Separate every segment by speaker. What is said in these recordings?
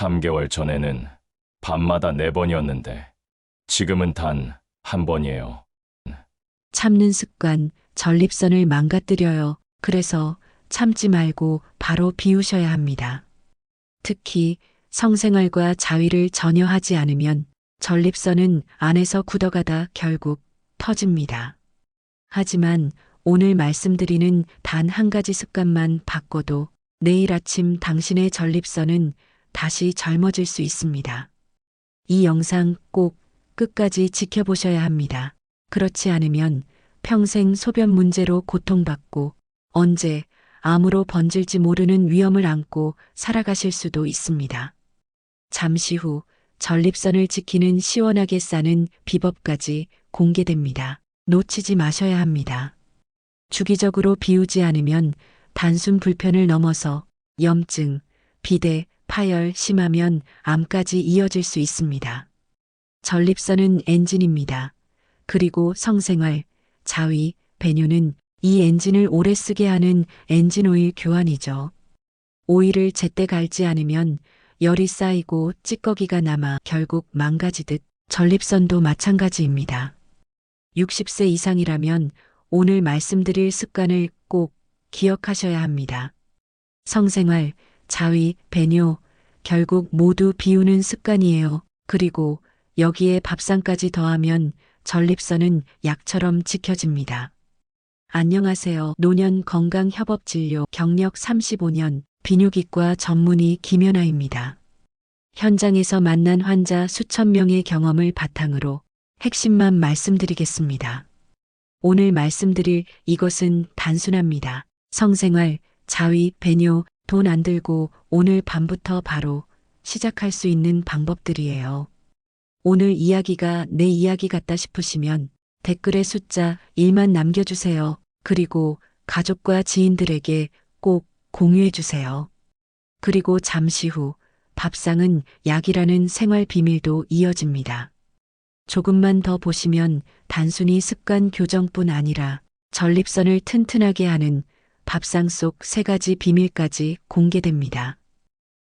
Speaker 1: 3개월 전에는 밤마다 4번이었는데 지금은 단 1번이에요.
Speaker 2: 참는 습관, 전립선을 망가뜨려요. 그래서 참지 말고 바로 비우셔야 합니다. 특히 성생활과 자위를 전혀 하지 않으면 전립선은 안에서 굳어가다 결국 터집니다. 하지만 오늘 말씀드리는 단 한 가지 습관만 바꿔도 내일 아침 당신의 전립선은 다시 젊어질 수 있습니다. 이 영상 꼭 끝까지 지켜보셔야 합니다. 그렇지 않으면 평생 소변 문제로 고통받고 언제 암으로 번질지 모르는 위험을 안고 살아가실 수도 있습니다. 잠시 후 전립선을 지키는 시원하게 싸는 비법까지 공개됩니다. 놓치지 마셔야 합니다. 주기적으로 비우지 않으면 단순 불편을 넘어서 염증, 비대, 파열, 심하면 암까지 이어질 수 있습니다. 전립선은 엔진입니다. 그리고 성생활, 자위, 배뇨는 이 엔진을 오래 쓰게 하는 엔진 오일 교환이죠. 오일을 제때 갈지 않으면 열이 쌓이고 찌꺼기가 남아 결국 망가지듯 전립선도 마찬가지입니다. 60세 이상이라면 오늘 말씀드릴 습관을 꼭 기억하셔야 합니다. 성생활, 자위, 배뇨, 결국 모두 비우는 습관이에요. 그리고 여기에 밥상까지 더하면 전립선은 약처럼 지켜집니다. 안녕하세요. 노년 건강협업진료 경력 35년 비뇨기과 전문의 김연아입니다. 현장에서 만난 환자 수천 명의 경험을 바탕으로 핵심만 말씀드리겠습니다. 오늘 말씀드릴 이것은 단순합니다. 성생활, 자위, 배뇨, 돈 안 들고 오늘 밤부터 바로 시작할 수 있는 방법들이에요. 오늘 이야기가 내 이야기 같다 싶으시면 댓글에 숫자 1만 남겨주세요. 그리고 가족과 지인들에게 꼭 공유해주세요. 그리고 잠시 후 밥상은 약이라는 생활 비밀도 이어집니다. 조금만 더 보시면 단순히 습관 교정뿐 아니라 전립선을 튼튼하게 하는 밥상 속 3가지 비밀까지 공개됩니다.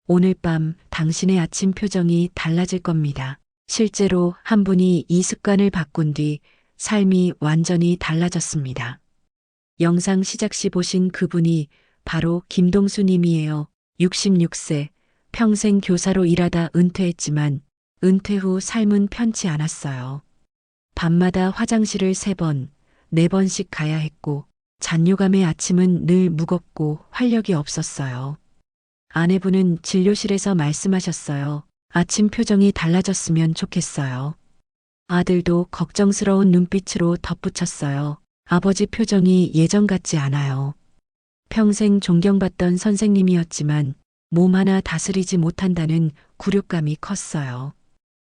Speaker 2: 오늘 밤 당신의 아침 표정이 달라질 겁니다. 실제로 한 분이 이 습관을 바꾼 뒤 삶이 완전히 달라졌습니다. 영상 시작 시 보신 그분이 바로 김동수 님이에요. 66세, 평생 교사로 일하다 은퇴했지만 은퇴 후 삶은 편치 않았어요. 밤마다 화장실을 3번, 4번씩 가야 했고 잔뇨감의 아침은 늘 무겁고 활력이 없었어요. 아내분은 진료실에서 말씀하셨어요. 아침 표정이 달라졌으면 좋겠어요. 아들도 걱정스러운 눈빛으로 덧붙였어요. 아버지 표정이 예전 같지 않아요. 평생 존경받던 선생님이었지만 몸 하나 다스리지 못한다는 굴욕감이 컸어요.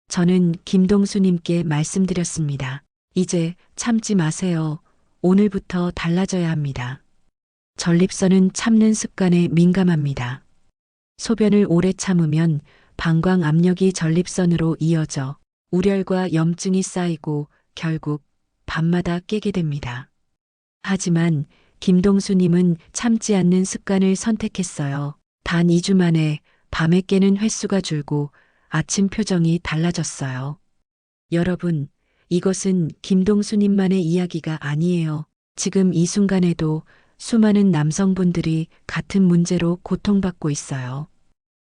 Speaker 2: 저는 김동수님께 말씀드렸습니다. 이제 참지 마세요. 오늘부터 달라져야 합니다. 전립선은 참는 습관에 민감합니다. 소변을 오래 참으면 방광 압력이 전립선으로 이어져 우렬과 염증이 쌓이고 결국 밤마다 깨게 됩니다. 하지만 김동수님은 참지 않는 습관을 선택했어요. 단 2주 만에 밤에 깨는 횟수가 줄고 아침 표정이 달라졌어요. 여러분, 이것은 김동수님만의 이야기가 아니에요. 지금 이 순간에도 수많은 남성분들이 같은 문제로 고통받고 있어요.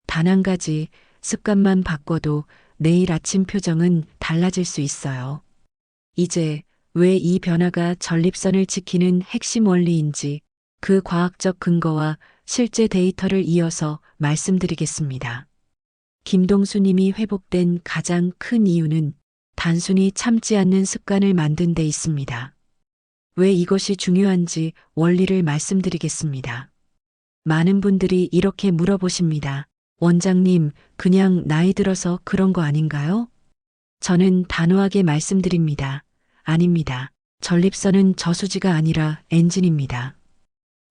Speaker 2: 단 한 가지 습관만 바꿔도 내일 아침 표정은 달라질 수 있어요. 이제 왜 이 변화가 전립선을 지키는 핵심 원리인지 그 과학적 근거와 실제 데이터를 이어서 말씀드리겠습니다. 김동수님이 회복된 가장 큰 이유는 단순히 참지 않는 습관을 만든 데 있습니다. 왜 이것이 중요한지 원리를 말씀드리겠습니다. 많은 분들이 이렇게 물어보십니다. 원장님, 그냥 나이 들어서 그런 거 아닌가요? 저는 단호하게 말씀드립니다. 아닙니다. 전립선은 저수지가 아니라 엔진입니다.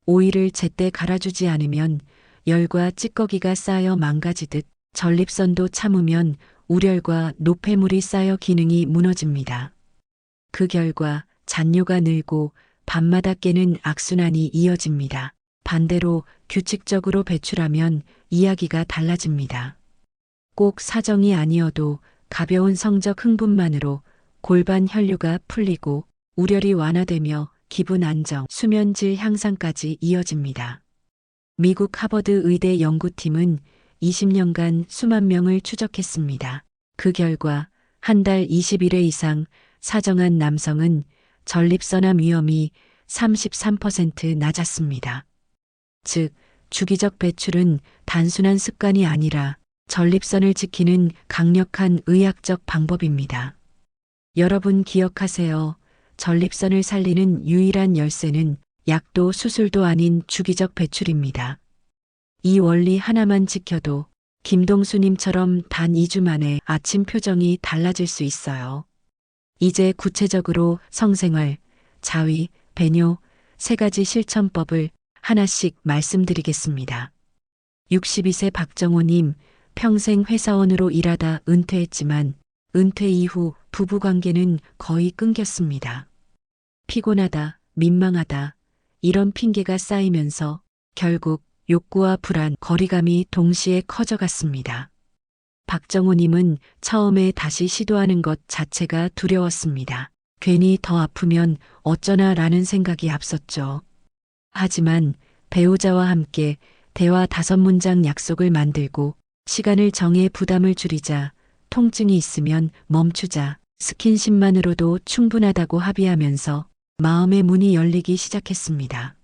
Speaker 2: 오일을 제때 갈아주지 않으면 열과 찌꺼기가 쌓여 망가지듯 전립선도 참으면 우렬과 노폐물이 쌓여 기능이 무너집니다. 그 결과 잔뇨가 늘고 밤마다 깨는 악순환이 이어집니다. 반대로 규칙적으로 배출하면 이야기가 달라집니다. 꼭 사정이 아니어도 가벼운 성적 흥분만으로 골반 혈류가 풀리고 우려이 완화되며 기분 안정, 수면 질 향상까지 이어집니다. 미국 하버드 의대 연구팀은 20년간 수만 명을 추적했습니다. 그 결과 한 달 20일에 이상 사정한 남성은 전립선암 위험이 33% 낮았습니다. 즉, 주기적 배출은 단순한 습관이 아니라 전립선을 지키는 강력한 의학적 방법입니다. 여러분 기억하세요. 전립선을 살리는 유일한 열쇠는 약도 수술도 아닌 주기적 배출입니다. 이 원리 하나만 지켜도 김동수님처럼 단 2주 만에 아침 표정이 달라질 수 있어요. 이제 구체적으로 성생활, 자위, 배뇨, 3가지 실천법을 하나씩 말씀드리겠습니다. 62세 박정호님, 평생 회사원으로 일하다 은퇴했지만 은퇴 이후 부부관계는 거의 끊겼습니다. 피곤하다, 민망하다, 이런 핑계가 쌓이면서 결국 욕구와 불안, 거리감이 동시에 커져갔습니다. 박정호님은 처음에 다시 시도하는 것 자체가 두려웠습니다. 괜히 더 아프면 어쩌나 라는 생각이 앞섰죠. 하지만 배우자와 함께 대화 5문장 약속을 만들고 시간을 정해 부담을 줄이자, 통증이 있으면 멈추자, 스킨십만으로도 충분하다고 합의하면서 마음의 문이 열리기 시작했습니다.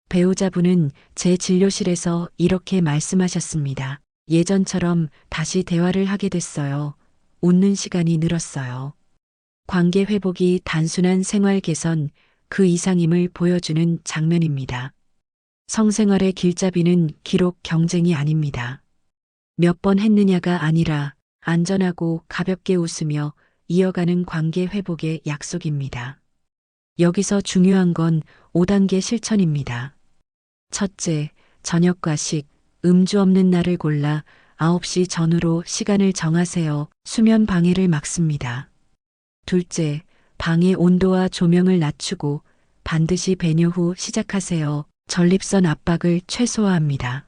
Speaker 2: 배우자분은 제 진료실에서 이렇게 말씀하셨습니다. 예전처럼 다시 대화를 하게 됐어요. 웃는 시간이 늘었어요. 관계 회복이 단순한 생활 개선 그 이상임을 보여주는 장면입니다. 성생활의 길잡이는 기록 경쟁이 아닙니다. 몇 번 했느냐가 아니라 안전하고 가볍게 웃으며 이어가는 관계 회복의 약속입니다. 여기서 중요한 건 5단계 실천입니다. 첫째, 저녁과 식, 음주 없는 날을 골라 9시 전후로 시간을 정하세요. 수면 방해를 막습니다. 둘째, 방의 온도와 조명을 낮추고 반드시 배뇨 후 시작하세요. 전립선 압박을 최소화합니다.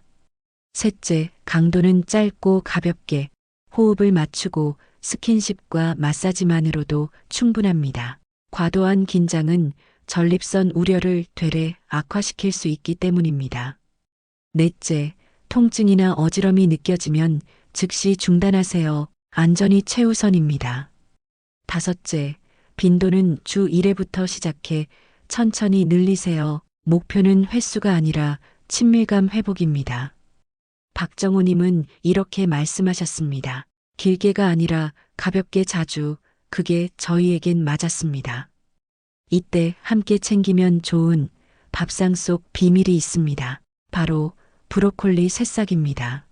Speaker 2: 셋째, 강도는 짧고 가볍게 호흡을 맞추고 스킨십과 마사지만으로도 충분합니다. 과도한 긴장은 전립선 우려를 되레 악화시킬 수 있기 때문입니다. 넷째, 통증이나 어지럼이 느껴지면 즉시 중단하세요. 안전이 최우선입니다. 다섯째, 빈도는 주 1회부터 시작해 천천히 늘리세요. 목표는 횟수가 아니라 친밀감 회복입니다. 박정호님은 이렇게 말씀하셨습니다. 길게가 아니라 가볍게 자주, 그게 저희에겐 맞았습니다. 이때 함께 챙기면 좋은 밥상 속 비밀이 있습니다. 바로 브로콜리 새싹입니다.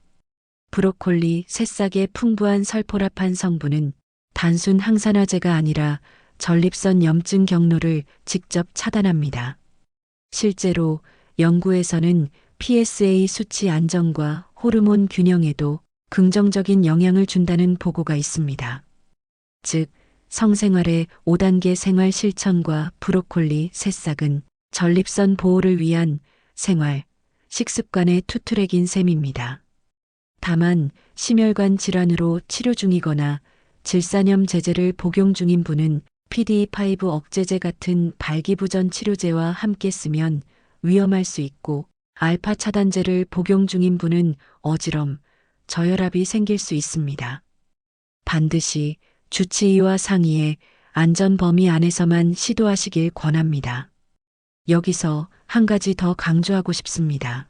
Speaker 2: 브로콜리 새싹의 풍부한 설포라판 성분은 단순 항산화제가 아니라 전립선 염증 경로를 직접 차단합니다. 실제로 연구에서는 PSA 수치 안정과 호르몬 균형에도 긍정적인 영향을 준다는 보고가 있습니다. 즉, 성생활의 5단계 생활 실천과 브로콜리 새싹은 전립선 보호를 위한 생활, 식습관의 투트랙인 셈입니다. 다만 심혈관 질환으로 치료 중이거나 질산염 제제를 복용 중인 분은 PDE5 억제제 같은 발기부전 치료제와 함께 쓰면 위험할 수 있고, 알파 차단제를 복용 중인 분은 어지럼, 저혈압이 생길 수 있습니다. 반드시 주치의와 상의해 안전 범위 안에서만 시도하시길 권합니다. 여기서 한 가지 더 강조하고 싶습니다.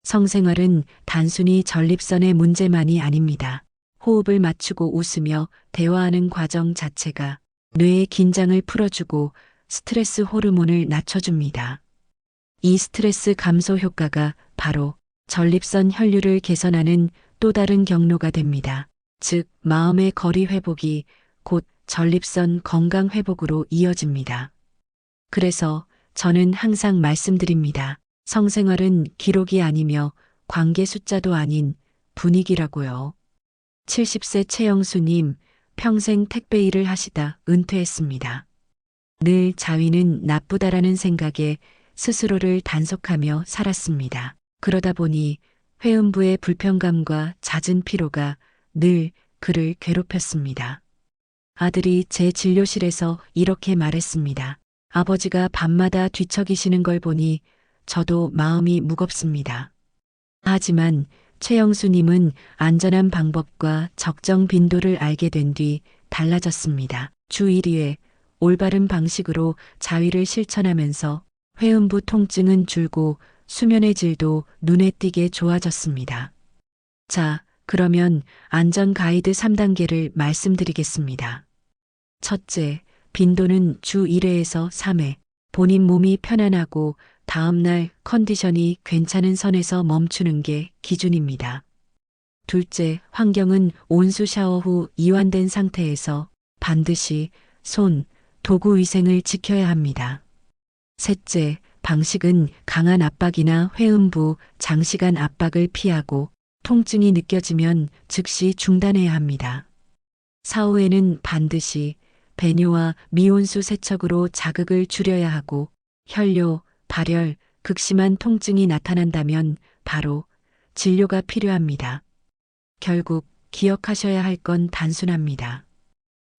Speaker 2: 성생활은 단순히 전립선의 문제만이 아닙니다. 호흡을 맞추고 웃으며 대화하는 과정 자체가 뇌의 긴장을 풀어주고 스트레스 호르몬을 낮춰줍니다. 이 스트레스 감소 효과가 바로 전립선 혈류를 개선하는 또 다른 경로가 됩니다. 즉, 마음의 거리 회복이 곧 전립선 건강 회복으로 이어집니다. 그래서 저는 항상 말씀드립니다. 성생활은 기록이 아니며 관계 숫자도 아닌 분위기라고요. 70세 최영수님, 평생 택배 일을 하시다 은퇴했습니다. 늘 자위는 나쁘다라는 생각에 스스로를 단속하며 살았습니다. 그러다 보니 회음부의 불편감과 잦은 피로가 늘 그를 괴롭혔습니다. 아들이 제 진료실에서 이렇게 말했습니다. 아버지가 밤마다 뒤척이시는 걸 보니 저도 마음이 무겁습니다. 하지만 최영수님은 안전한 방법과 적정 빈도를 알게 된 뒤 달라졌습니다. 주 1회에 올바른 방식으로 자위를 실천하면서 회음부 통증은 줄고 수면의 질도 눈에 띄게 좋아졌습니다. 자, 그러면 안전 가이드 3단계를 말씀드리겠습니다. 첫째, 빈도는 주 1회에서 3회. 본인 몸이 편안하고 다음날 컨디션이 괜찮은 선에서 멈추는 게 기준입니다. 둘째, 환경은 온수 샤워 후 이완된 상태에서 반드시 손, 도구 위생을 지켜야 합니다. 셋째, 방식은 강한 압박이나 회음부, 장시간 압박을 피하고 통증이 느껴지면 즉시 중단해야 합니다. 사후에는 반드시 배뇨와 미온수 세척으로 자극을 줄여야 하고 혈뇨, 발열, 극심한 통증이 나타난다면 바로 진료가 필요합니다. 결국 기억하셔야 할 건 단순합니다.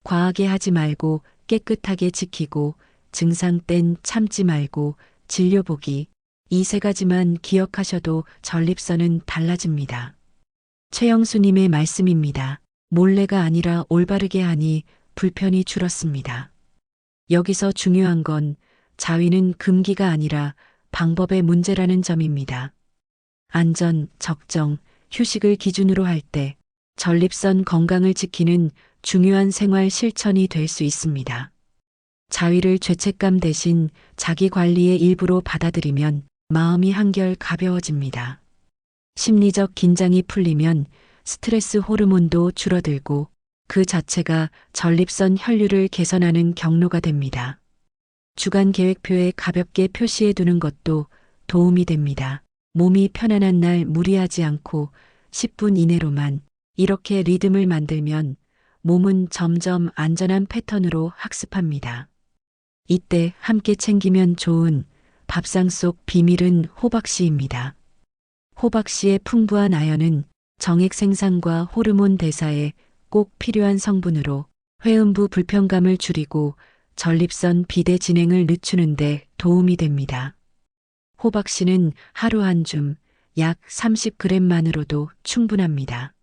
Speaker 2: 과하게 하지 말고 깨끗하게 지키고 증상 땐 참지 말고 진료 보기. 이 세 가지만 기억하셔도 전립선은 달라집니다. 최영수님의 말씀입니다. 몰래가 아니라 올바르게 하니 불편이 줄었습니다. 여기서 중요한 건 자위는 금기가 아니라 방법의 문제라는 점입니다. 안전, 적정, 휴식을 기준으로 할 때 전립선 건강을 지키는 중요한 생활 실천이 될 수 있습니다. 자위를 죄책감 대신 자기 관리의 일부로 받아들이면 마음이 한결 가벼워집니다. 심리적 긴장이 풀리면 스트레스 호르몬도 줄어들고 그 자체가 전립선 혈류를 개선하는 경로가 됩니다. 주간 계획표에 가볍게 표시해 두는 것도 도움이 됩니다. 몸이 편안한 날 무리하지 않고 10분 이내로만 이렇게 리듬을 만들면 몸은 점점 안전한 패턴으로 학습합니다. 이때 함께 챙기면 좋은 밥상 속 비밀은 호박씨입니다. 호박씨의 풍부한 아연은 정액 생산과 호르몬 대사에 꼭 필요한 성분으로 회음부 불편감을 줄이고 전립선 비대 진행을 늦추는 데 도움이 됩니다. 호박씨는 하루 한 줌, 약 30g만으로도 충분합니다.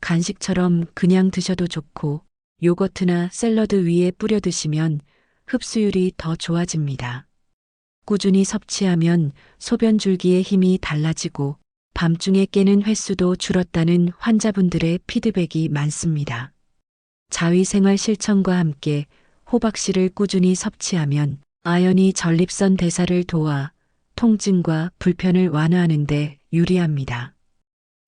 Speaker 2: 간식처럼 그냥 드셔도 좋고 요거트나 샐러드 위에 뿌려 드시면 흡수율이 더 좋아집니다. 꾸준히 섭취하면 소변 줄기의 힘이 달라지고 밤중에 깨는 횟수도 줄었다는 환자분들의 피드백이 많습니다. 자위 생활 실천과 함께 호박씨를 꾸준히 섭취하면 아연이 전립선 대사를 도와 통증과 불편을 완화하는 데 유리합니다.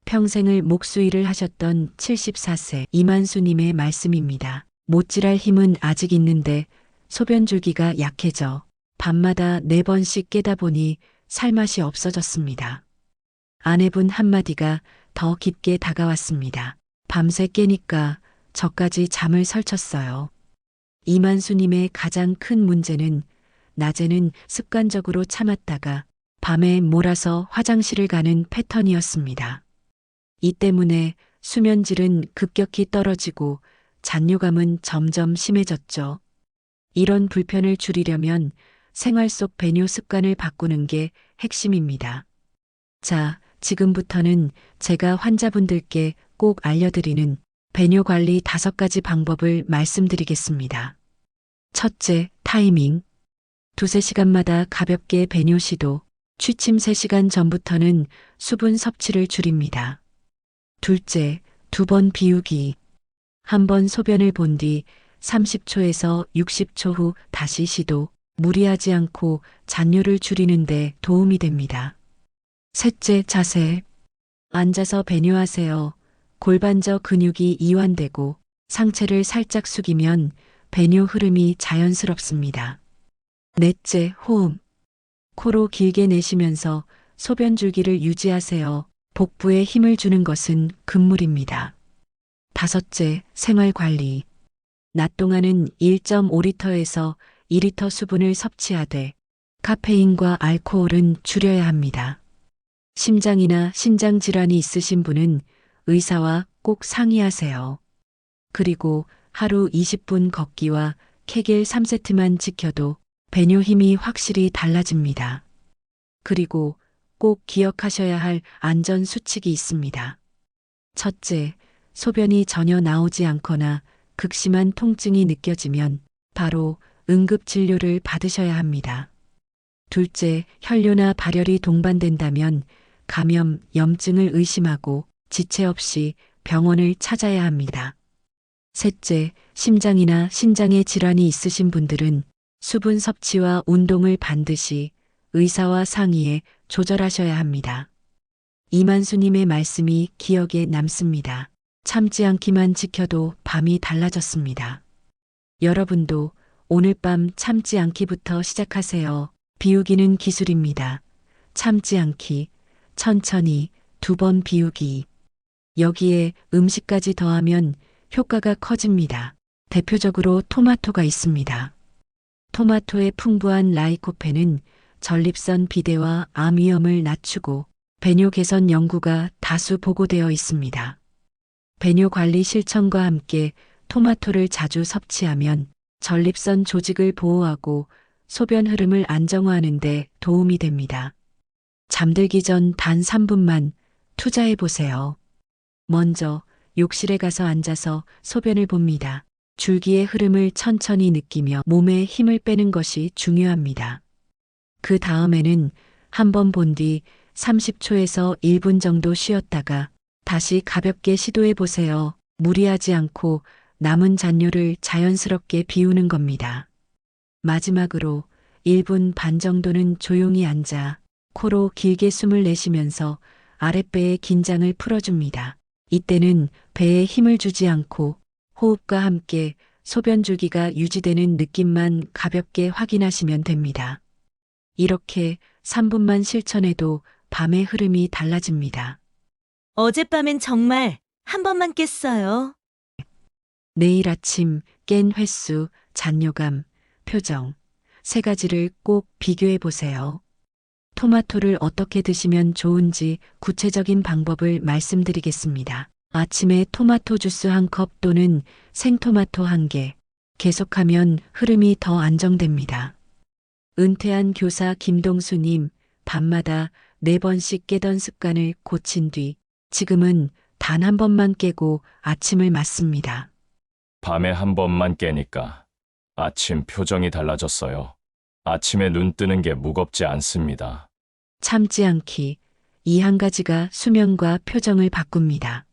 Speaker 2: 평생을 목수일을 하셨던 74세 이만수님의 말씀입니다. 못질할 힘은 아직 있는데 소변줄기가 약해져 밤마다 4번씩 깨다 보니 살맛이 없어졌습니다. 아내분 한마디가 더 깊게 다가왔습니다. 밤새 깨니까 저까지 잠을 설쳤어요. 이만수님의 가장 큰 문제는 낮에는 습관적으로 참았다가 밤에 몰아서 화장실을 가는 패턴이었습니다. 이 때문에 수면질은 급격히 떨어지고 잔뇨감은 점점 심해졌죠. 이런 불편을 줄이려면 생활 속 배뇨 습관을 바꾸는 게 핵심입니다. 자, 지금부터는 제가 환자분들께 꼭 알려드리는 배뇨 관리 5가지 방법을 말씀드리겠습니다. 첫째, 타이밍. 2~3시간마다 가볍게 배뇨 시도. 취침 3시간 전부터는 수분 섭취를 줄입니다. 둘째, 2번 비우기. 한 번 소변을 본 뒤 30초에서 60초 후 다시 시도. 무리하지 않고 잔뇨를 줄이는 데 도움이 됩니다. 셋째, 자세. 앉아서 배뇨하세요. 골반저 근육이 이완되고 상체를 살짝 숙이면 배뇨 흐름이 자연스럽습니다. 넷째, 호흡. 코로 길게 내쉬면서 소변 줄기를 유지하세요. 복부에 힘을 주는 것은 금물입니다. 다섯째, 생활 관리. 낮 동안은 1.5리터에서 2리터 수분을 섭취하되 카페인과 알코올은 줄여야 합니다. 심장이나 신장 질환이 있으신 분은 의사와 꼭 상의하세요. 그리고 하루 20분 걷기와 케겔 3세트만 지켜도 배뇨 힘이 확실히 달라집니다. 그리고 꼭 기억하셔야 할 안전 수칙이 있습니다. 첫째, 소변이 전혀 나오지 않거나 극심한 통증이 느껴지면 바로 응급진료를 받으셔야 합니다. 둘째, 혈뇨나 발열이 동반된다면 감염, 염증을 의심하고 지체 없이 병원을 찾아야 합니다. 셋째, 심장이나 신장에 질환이 있으신 분들은 수분 섭취와 운동을 반드시 의사와 상의해 조절하셔야 합니다. 이만수님의 말씀이 기억에 남습니다. 참지 않기만 지켜도 밤이 달라졌습니다. 여러분도 오늘 밤 참지 않기부터 시작하세요. 비우기는 기술입니다. 참지 않기, 천천히 2번 비우기. 여기에 음식까지 더하면 효과가 커집니다. 대표적으로 토마토가 있습니다. 토마토의 풍부한 라이코펜은 전립선 비대와 암 위험을 낮추고 배뇨 개선 연구가 다수 보고되어 있습니다. 배뇨 관리 실천과 함께 토마토를 자주 섭취하면 전립선 조직을 보호하고 소변 흐름을 안정화하는 데 도움이 됩니다. 잠들기 전 단 3분만 투자해 보세요. 먼저 욕실에 가서 앉아서 소변을 봅니다. 줄기의 흐름을 천천히 느끼며 몸에 힘을 빼는 것이 중요합니다. 그 다음에는 한 번 본 뒤 30초에서 1분 정도 쉬었다가 다시 가볍게 시도해 보세요. 무리하지 않고 남은 잔뇨를 자연스럽게 비우는 겁니다. 마지막으로 1분 반 정도는 조용히 앉아 코로 길게 숨을 내쉬면서 아랫배의 긴장을 풀어줍니다. 이때는 배에 힘을 주지 않고 호흡과 함께 소변 줄기가 유지되는 느낌만 가볍게 확인하시면 됩니다. 이렇게 3분만 실천해도 밤의 흐름이 달라집니다.
Speaker 3: 어젯밤엔 정말 한 번만 깼어요.
Speaker 2: 내일 아침 깬 횟수, 잔뇨감, 표정, 3가지를 꼭 비교해 보세요. 토마토를 어떻게 드시면 좋은지 구체적인 방법을 말씀드리겠습니다. 아침에 토마토 주스 1컵 또는 생토마토 1개. 계속하면 흐름이 더 안정됩니다. 은퇴한 교사 김동수님, 밤마다 4번씩 깨던 습관을 고친 뒤 지금은 단 한 번만 깨고 아침을 맞습니다.
Speaker 1: 밤에 한 번만 깨니까 아침 표정이 달라졌어요. 아침에 눈 뜨는 게 무겁지 않습니다.
Speaker 2: 참지 않기. 이 한 가지가 수면과 표정을 바꿉니다.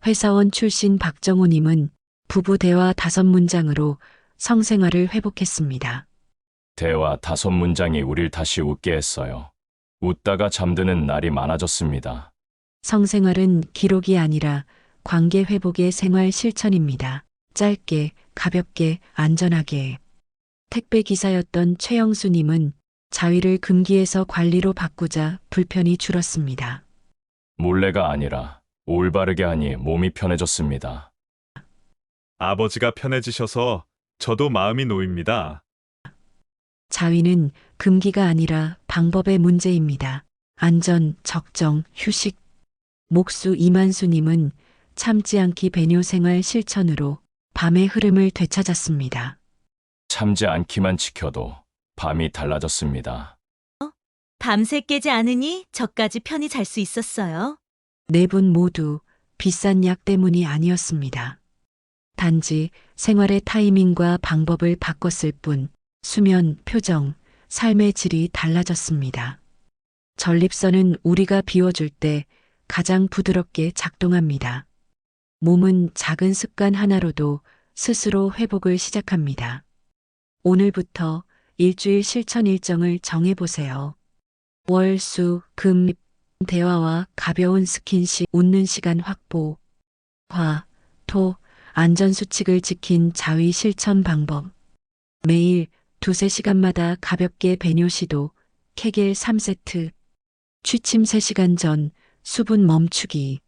Speaker 2: 회사원 출신 박정호님은 부부 대화 5문장으로 성생활을 회복했습니다.
Speaker 1: 대화 5문장이 우릴 다시 웃게 했어요. 웃다가 잠드는 날이 많아졌습니다.
Speaker 2: 성생활은 기록이 아니라 관계 회복의 생활 실천입니다. 짧게, 가볍게, 안전하게. 택배 기사였던 최영수님은 자위를 금기에서 관리로 바꾸자 불편이 줄었습니다.
Speaker 1: 몰래가 아니라 올바르게 하니 몸이 편해졌습니다.
Speaker 4: 아버지가 편해지셔서 저도 마음이 놓입니다.
Speaker 2: 자위는 금기가 아니라 방법의 문제입니다. 안전, 적정, 휴식. 목수 이만수님은 참지 않기 배뇨 생활 실천으로 밤의 흐름을 되찾았습니다.
Speaker 1: 참지 않기만 지켜도 밤이 달라졌습니다.
Speaker 3: 밤새 깨지 않으니 저까지 편히 잘 수 있었어요.
Speaker 2: 4분 모두 비싼 약 때문이 아니었습니다. 단지 생활의 타이밍과 방법을 바꿨을 뿐 수면, 표정, 삶의 질이 달라졌습니다. 전립선은 우리가 비워줄 때 가장 부드럽게 작동합니다. 몸은 작은 습관 하나로도 스스로 회복을 시작합니다. 오늘부터 일주일 실천 일정을 정해보세요. 월, 수, 금, 대화와 가벼운 스킨십, 웃는 시간 확보, 화, 토, 안전수칙을 지킨 자위 실천 방법. 매일 2~3시간마다 가볍게 배뇨 시도, 케겔 3세트, 취침 3시간 전, 수분 멈추기.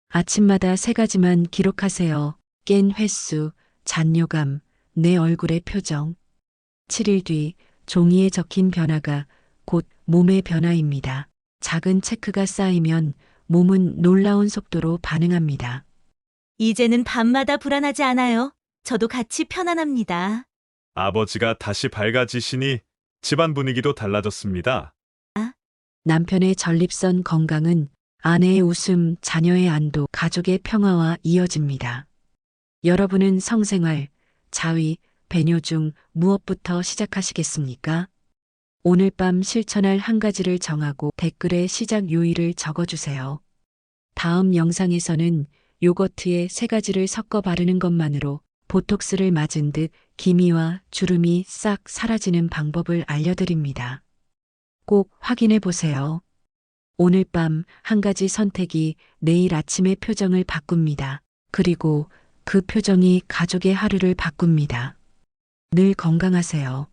Speaker 2: 아침마다 3가지만 기록하세요. 깬 횟수, 잔뇨감, 내 얼굴의 표정. 7일 뒤 종이에 적힌 변화가 곧 몸의 변화입니다. 작은 체크가 쌓이면 몸은 놀라운 속도로 반응합니다.
Speaker 3: 이제는 밤마다 불안하지 않아요. 저도 같이 편안합니다.
Speaker 4: 아버지가 다시 밝아지시니 집안 분위기도 달라졌습니다.
Speaker 2: 남편의 전립선 건강은 아내의 웃음, 자녀의 안도, 가족의 평화와 이어집니다. 여러분은 성생활, 자위, 배뇨 중 무엇부터 시작하시겠습니까? 오늘 밤 실천할 한 가지를 정하고 댓글에 시작 요일을 적어주세요. 다음 영상에서는 요거트에 3가지를 섞어 바르는 것만으로 보톡스를 맞은 듯 기미와 주름이 싹 사라지는 방법을 알려드립니다. 꼭 확인해 보세요. 오늘 밤 한 가지 선택이 내일 아침의 표정을 바꿉니다. 그리고 그 표정이 가족의 하루를 바꿉니다. 늘 건강하세요.